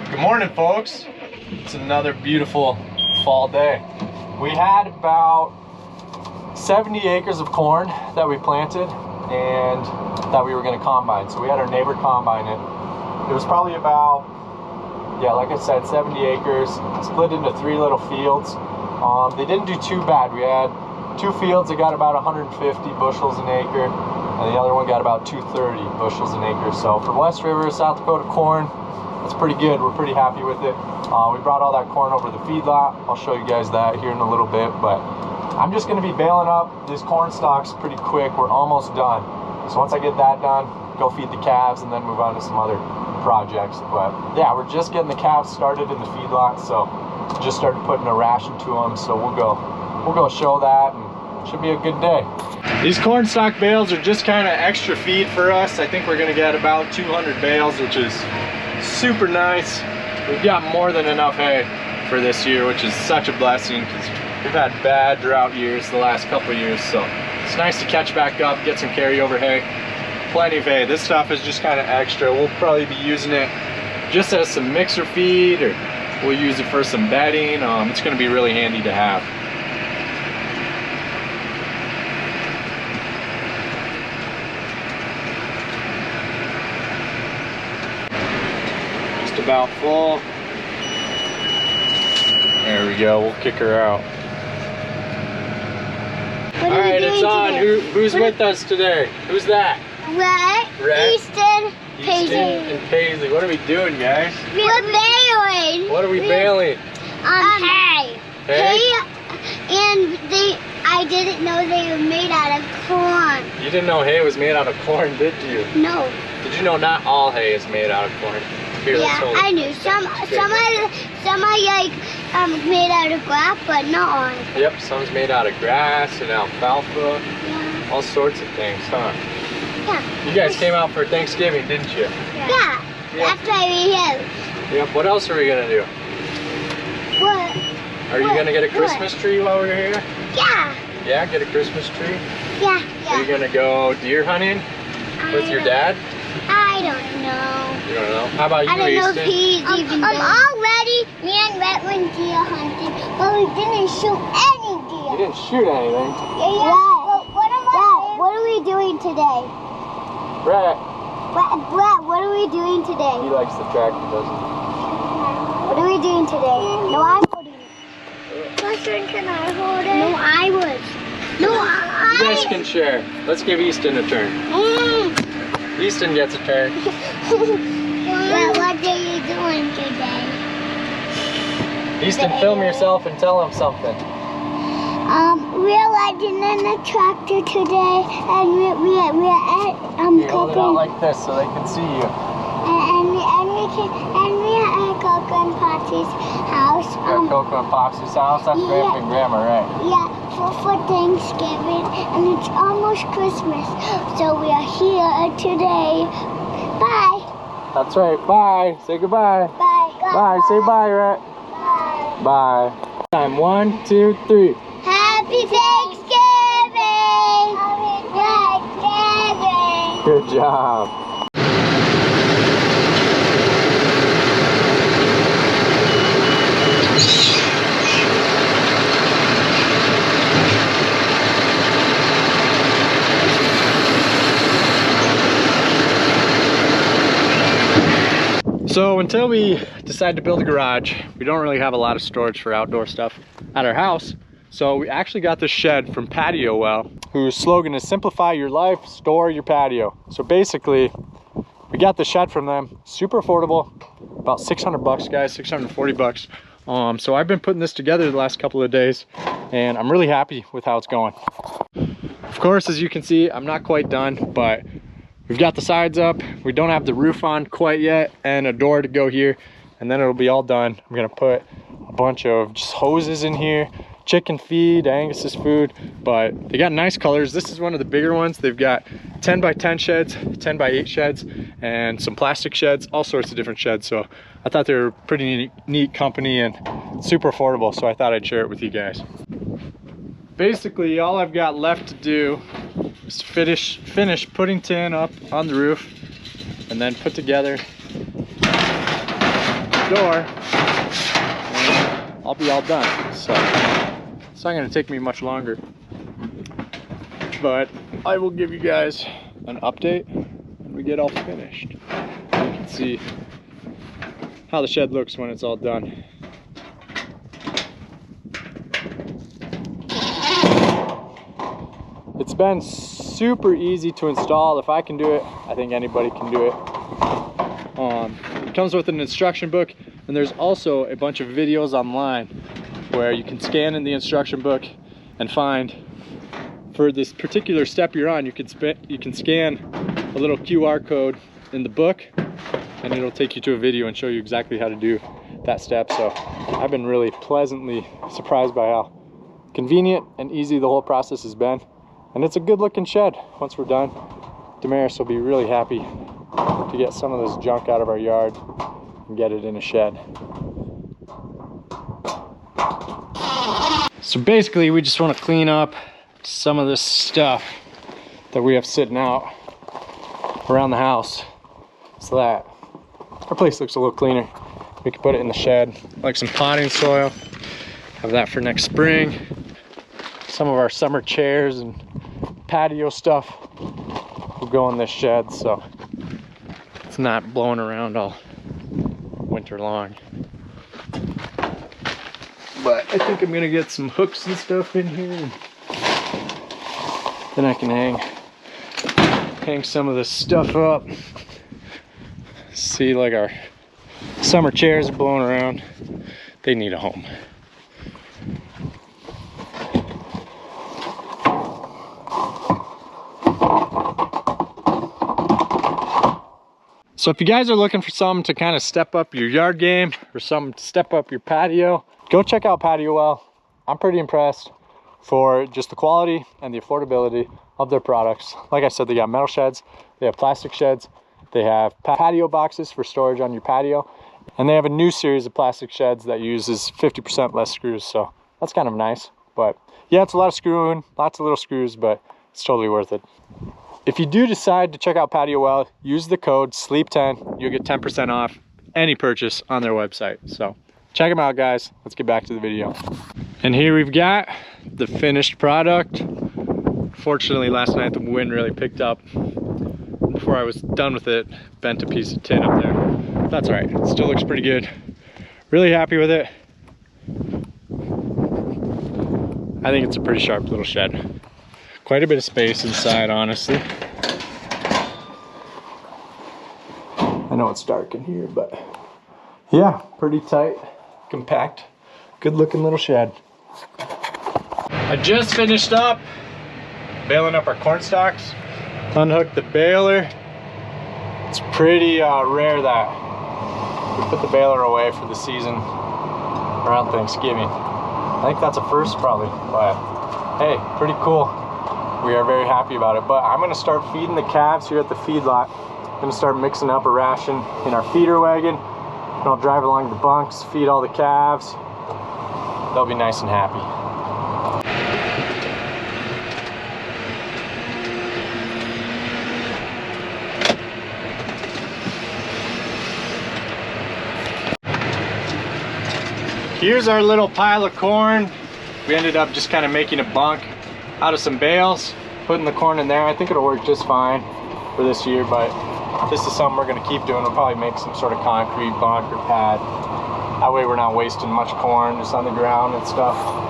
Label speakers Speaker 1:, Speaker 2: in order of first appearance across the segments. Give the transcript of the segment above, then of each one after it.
Speaker 1: Good morning, folks. It's another beautiful fall day. We had about 70 acres of corn that we planted and that we were going to combine. So we had our neighbor combine it. It was probably about, yeah, like I said, 70 acres, split into 3 little fields. They didn't do too bad. We had 2 fields that got about 150 bushels an acre, and the other one got about 230 bushels an acre. So for West River, South Dakota corn, that's pretty good. We're pretty happy with it. We brought all that corn over to the feedlot. I'll show you guys that here in a little bit, but I'm just going to be baling up these corn stalks pretty quick. We're almost done. So once I get that done, go feed the calves and then move on to some other projects. But yeah, we're just getting the calves started in the feedlot, so just started putting a ration to them. So we'll go show that, and it should be a good day. These corn stalk bales are just kind of extra feed for us. I think we're going to get about 200 bales, which is super nice. We've got more than enough hay for this year, which is such a blessing because we've had bad drought years the last couple of years. So it's nice to catch back up, get some carryover hay. Plenty of hay. This stuff is just kind of extra. We'll probably be using it just as some mixer feed, or we'll use it for some bedding. It's going to be really handy to have. Just about full. There we go. We'll kick her out. All right, it's on. Who's with us today? Who's that?
Speaker 2: Rhett, Easton, Paisley.
Speaker 1: And Paisley. What are we doing, guys?
Speaker 2: We're baling.
Speaker 1: What are we baling?
Speaker 2: Hay.
Speaker 1: Hay?
Speaker 2: And I didn't know they were made out of corn.
Speaker 1: You didn't know hay was made out of corn, did you?
Speaker 2: No.
Speaker 1: Did you know not all hay is made out of corn? Here,
Speaker 2: Yeah, I knew. Some are like made out of grass, but not all.
Speaker 1: Yep, some's made out of grass and alfalfa.
Speaker 2: Yeah.
Speaker 1: All sorts of things, huh?
Speaker 2: Yeah.
Speaker 1: You guys came out for Thanksgiving, didn't you?
Speaker 2: Yeah. That's why we're here.
Speaker 1: Yep. What else are we gonna do?
Speaker 2: What?
Speaker 1: Are you gonna get a Christmas tree while we're here?
Speaker 2: Yeah.
Speaker 1: Yeah, get a Christmas tree?
Speaker 2: Yeah.
Speaker 1: Are you gonna go deer hunting with your dad?
Speaker 2: I don't know.
Speaker 1: You don't know? How about you,
Speaker 2: I don't know
Speaker 1: Easton?
Speaker 2: if he's even already, me and Rhett went deer hunting, but we didn't shoot any deer.
Speaker 1: You didn't shoot anything?
Speaker 2: Yeah. What are we doing today?
Speaker 1: Brett.
Speaker 2: Brett, what are we doing today?
Speaker 1: He likes the tractor, doesn't he?
Speaker 2: What are we doing today? No, I'm holding it. Question, can I hold it? No, I was. No,
Speaker 1: You guys can share. Let's give Easton a turn. Easton gets a turn.
Speaker 2: Well, what are you doing today?
Speaker 1: Easton, film yourself and tell him something.
Speaker 2: We're riding in a tractor today, and we're at
Speaker 1: You hold it out like this so they can see you.
Speaker 2: and we're at Coco and Patsy's house.
Speaker 1: At Coco and Popsy's house? That's Grandpa and Grandma, right?
Speaker 2: Yeah, for Thanksgiving, and it's almost Christmas, so we are here today. Bye.
Speaker 1: That's right. Bye. Say goodbye.
Speaker 2: Bye.
Speaker 1: Bye. Say bye, Rhett.
Speaker 2: Bye.
Speaker 1: Bye. Time. 1, 2, 3.
Speaker 2: Happy Thanksgiving! Happy Thanksgiving!
Speaker 1: Good job. So until we decide to build a garage, we don't really have a lot of storage for outdoor stuff at our house. So we actually got this shed from Patio Well, whose slogan is simplify your life, store your patio. So basically, we got the shed from them, super affordable, about 600 bucks, guys, 640 bucks. So I've been putting this together the last couple of days, and I'm really happy with how it's going. Of course, as you can see, I'm not quite done, but we've got the sides up. We don't have the roof on quite yet, and a door to go here, and then it'll be all done. I'm gonna put a bunch of just hoses in here, chicken feed, Angus's food, but they got nice colors. This is one of the bigger ones. They've got 10 by 10 sheds, 10 by 8 sheds, and some plastic sheds, all sorts of different sheds. So I thought they were pretty neat company and super affordable, so I thought I'd share it with you guys. Basically, all I've got left to do is finish putting tin up on the roof, and then put together door, and I'll be all done. So it's not gonna take me much longer, but I will give you guys an update when we get all finished. You can see how the shed looks when it's all done. It's been super easy to install. If I can do it, I think anybody can do it. It comes with an instruction book, and there's also a bunch of videos online where you can scan in the instruction book and find, for this particular step you're on, you can scan a little QR code in the book, and it'll take you to a video and show you exactly how to do that step. So I've been really pleasantly surprised by how convenient and easy the whole process has been. And it's a good looking shed once we're done. Damaris will be really happy to get some of this junk out of our yard and get it in a shed. So basically we just want to clean up some of this stuff that we have sitting out around the house so that our place looks a little cleaner. We can put it in the shed, like some potting soil, have that for next spring. Some of our summer chairs and patio stuff will go in this shed, so it's not blowing around all winter long. But I think I'm gonna get some hooks and stuff in here, and then I can hang some of this stuff up. See, like our summer chairs are blowing around. They need a home. So if you guys are looking for something to kind of step up your yard game or something to step up your patio, go check out Patio Well. I'm pretty impressed for just the quality and the affordability of their products. Like I said, they got metal sheds, they have plastic sheds, they have patio boxes for storage on your patio, and they have a new series of plastic sheds that uses 50% less screws, so that's kind of nice. But yeah, it's a lot of screwing, lots of little screws, but it's totally worth it. If you do decide to check out Patio Well, use the code SLEEP10. You'll get 10% off any purchase on their website. So check them out, guys. Let's get back to the video. And here we've got the finished product. Fortunately, last night the wind really picked up. Before I was done with it, bent a piece of tin up there. That's all right. It still looks pretty good. Really happy with it. I think it's a pretty sharp little shed. Quite a bit of space inside, honestly. I know it's dark in here, but yeah, pretty tight, compact, good looking little shed. I just finished up baling up our corn stalks, unhooked the baler. It's pretty rare that we put the baler away for the season around Thanksgiving. I think that's a first probably, but hey, pretty cool. We are very happy about it, but I'm gonna start feeding the calves here at the feedlot. I'm gonna start mixing up a ration in our feeder wagon, and I'll drive along the bunks, feed all the calves. They'll be nice and happy. Here's our little pile of corn. We ended up just kind of making a bunk out of some bales, putting the corn in there. I think it'll work just fine for this year, but this is something we're gonna keep doing. We'll probably make some sort of concrete bunk or pad. That way we're not wasting much corn just on the ground and stuff.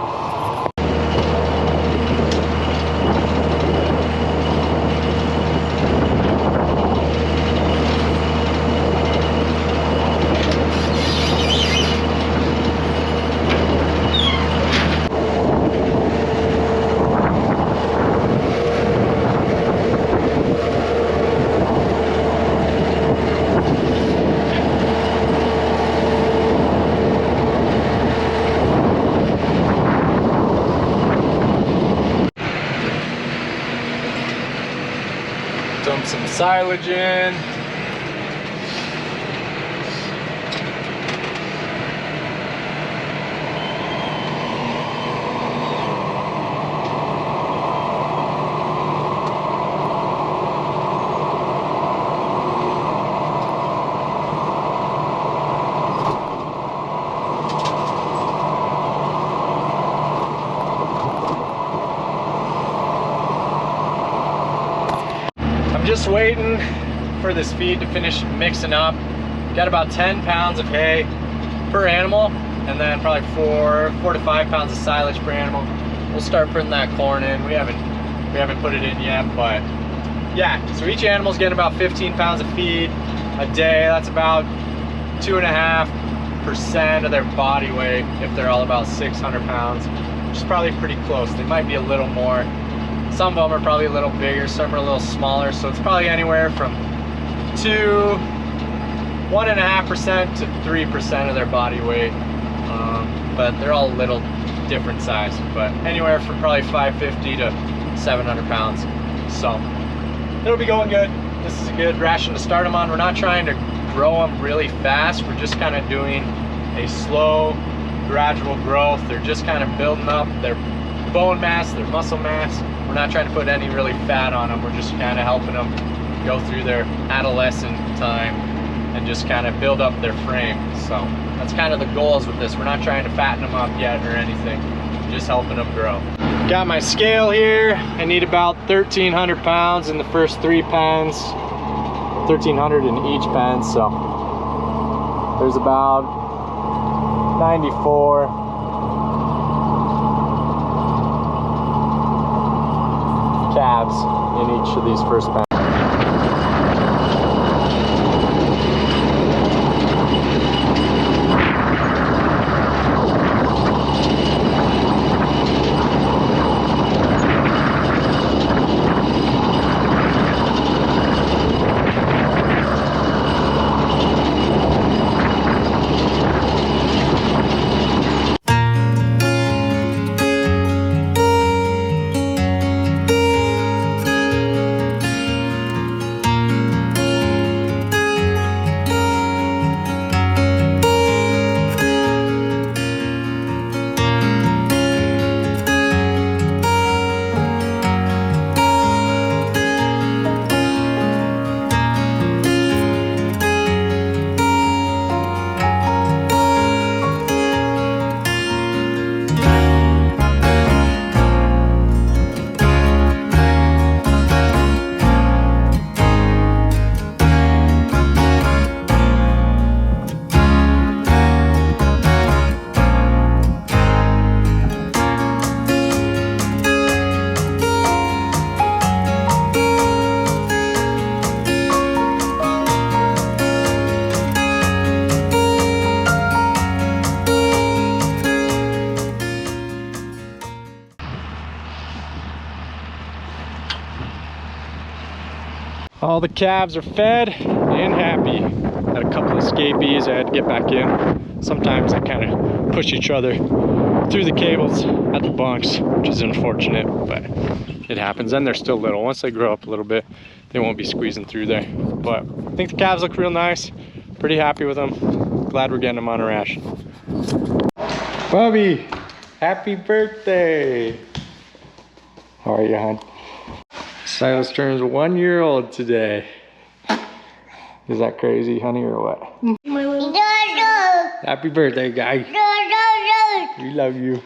Speaker 1: Dump some silage in. just waiting for this feed to finish mixing up. Got about 10 pounds of hay per animal, and then probably 4 to 5 pounds of silage per animal. We'll start putting that corn in. We haven't put it in yet, but yeah. So each animal's getting about 15 pounds of feed a day. That's about 2.5% of their body weight if they're all about 600 pounds, which is probably pretty close. They might be a little more. Some of them are probably a little bigger, some are a little smaller, so it's probably anywhere from 1.5% to 3% of their body weight. But they're all a little different size, but anywhere from probably 550 to 700 pounds. So it'll be going good. This is a good ration to start them on. We're not trying to grow them really fast. We're just kind of doing a slow, gradual growth. They're just kind of building up their bone mass, their muscle mass. We're not trying to put any really fat on them. We're just kind of helping them go through their adolescent time and just kind of build up their frame. So that's kind of the goals with this. We're not trying to fatten them up yet or anything, just helping them grow. Got my scale here. I need about 1,300 pounds in the first 3 pens, 1,300 in each pen. So there's about 94 calves in each of these first pens. All the calves are fed and happy. Had a couple of escapees I had to get back in. Sometimes they kind of push each other through the cables at the bunks, which is unfortunate, but it happens. And they're still little. Once they grow up a little bit, they won't be squeezing through there. But I think the calves look real nice. Pretty happy with them. Glad we're getting them on a ration. Bubby, happy birthday. How are you, hon? Silas turns 1 year old today. Is that crazy, honey, or what? Happy birthday, guy. We love you.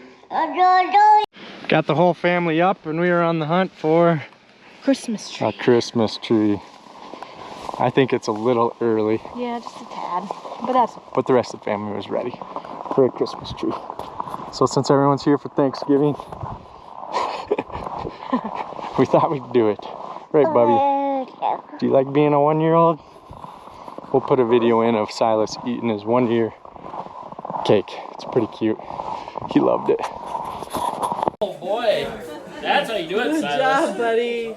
Speaker 1: Got the whole family up and we are on the hunt for
Speaker 3: Christmas tree.
Speaker 1: a Christmas tree. I think it's a little early.
Speaker 3: Yeah, just a tad.
Speaker 1: But the rest of the family was ready for a Christmas tree. So since everyone's here for Thanksgiving, we thought we'd do it. Right, Bubby? Do you like being a 1 year old? We'll put a video in of Silas eating his 1 year cake. It's pretty cute. He loved it.
Speaker 4: Oh boy, that's how you do it, Silas.
Speaker 3: Good job, buddy.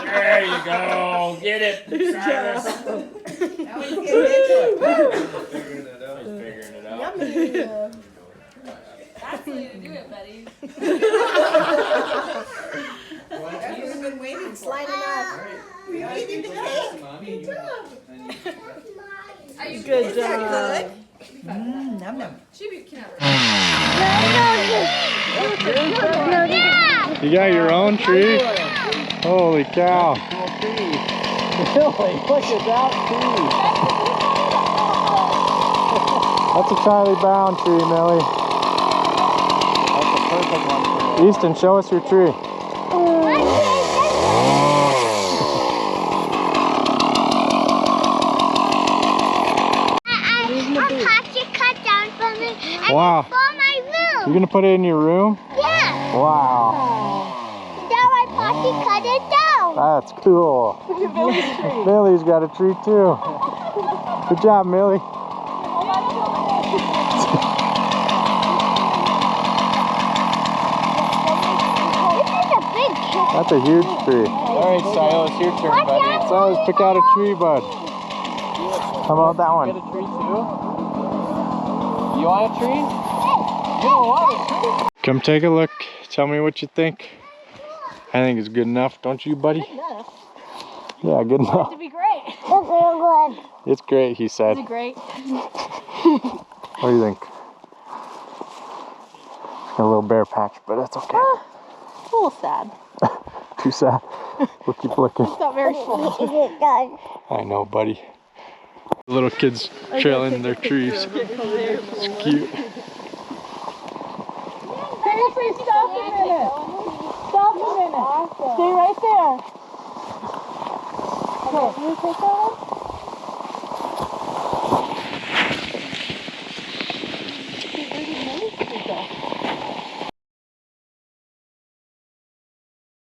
Speaker 4: There you go. Get it, Silas.
Speaker 5: Now he's getting into it.
Speaker 4: Figuring it out.
Speaker 5: That's how you do it, buddy. You've been waiting, sliding up. You're eating the cake? Good job.
Speaker 3: Good
Speaker 5: Is that
Speaker 3: job.
Speaker 5: good? Num num.
Speaker 1: You got your own tree? Holy cow. Really? Look at that tree. That's a Charlie Brown tree, Millie. That's a perfect one for me. Easton, show us your tree.
Speaker 2: Cut down from it and
Speaker 1: Wow.
Speaker 2: for my room.
Speaker 1: You're gonna put it in your room?
Speaker 2: Yeah.
Speaker 1: Wow.
Speaker 2: Now my posse cut it down.
Speaker 1: That's cool. Millie's got a tree too. Good job, Millie.
Speaker 2: This is a big tree.
Speaker 1: That's a huge tree. All right, Silas, your turn, buddy. Silas, pick out a tree, bud. How about that one?
Speaker 4: Get a tree too? You want a tree? You don't want a tree?
Speaker 1: Come take a look. Tell me what you think. I think it's good enough, don't you, buddy? Yeah, good enough.
Speaker 3: To be great.
Speaker 2: Look real good.
Speaker 1: It's great, he said.
Speaker 3: Is it great?
Speaker 1: What do you think? Got a little bare patch, but it's okay.
Speaker 3: A little sad.
Speaker 1: Too sad. We'll keep looking.
Speaker 3: It's not very full.
Speaker 2: Is it done?
Speaker 1: I know, buddy. Little kids trailing their trees. It's cute.
Speaker 3: Seriously, stop a minute. Stop a minute. Stay right there. Okay, can you take that one?